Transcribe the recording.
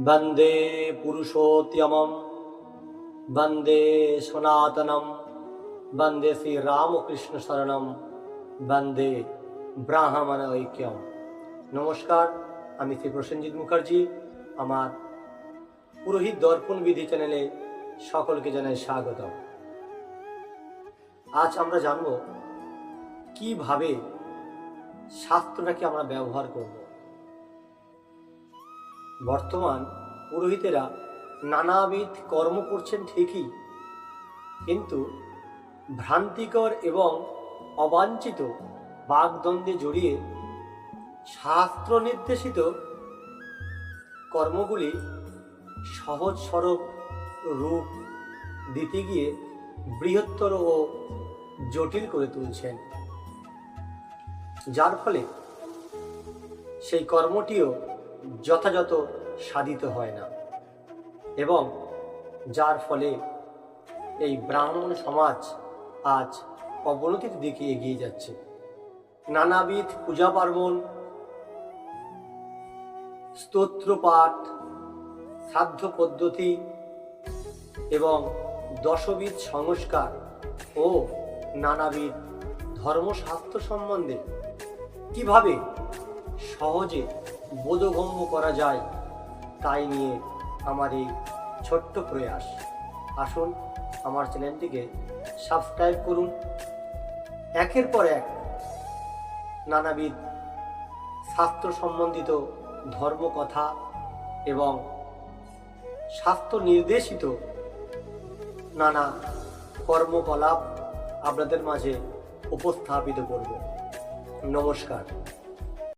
वंदे पुरुषोत्तमं वंदे सनातनम वंदे श्री रामकृष्ण शरणम वंदे ब्राह्मण ऐक्यम। नमस्कार, আমি শ্রী প্রসেনজিৎ মুখার্জি। আমার পুরোহিত দর্পণ বিধি চ্যানেলে সকলকে জানাই স্বাগতম। আজ আমরা জানব কিভাবে শাস্ত্রটাকে আমরা ব্যবহার করব। বর্তমান পুরোহিতেরা নানাবিধ কর্ম করছেন ঠিকই, কিন্তু ভ্রান্তিকর এবং অবাঞ্ছিত বাগদ্বন্দ্বে জড়িয়ে শাস্ত্র নির্দেশিত কর্মগুলি সহজ সরল রূপ দিতে গিয়ে বৃহত্তর ও জটিল করে তুলছেন, যার ফলে সেই কর্মটিও যথাযথ সাধিত হয় না এবং যার ফলে এই ব্রাহ্মণ সমাজ আজ অবনতির দিকে এগিয়ে যাচ্ছে। নানাবিধ পূজা পার্বণ, স্তোত্র পাঠ, শ্রাদ্ধ পদ্ধতি এবং দশবিধ সংস্কার ও নানাবিধ ধর্মশাস্ত্র সম্বন্ধে কিভাবে সহজে বোধগম্য করা যায় তাই নিয়ে আমার এই ছোট্ট প্রয়াস। আসুন আমার চ্যানেলটিকে সাবস্ক্রাইব করুন। একের পর এক নানাবিধ শাস্ত্র সম্বন্ধিত ধর্মকথা এবং শাস্ত্র নির্দেশিত নানা কর্মকলাপ আপনাদের মাঝে উপস্থাপিত করব। নমস্কার।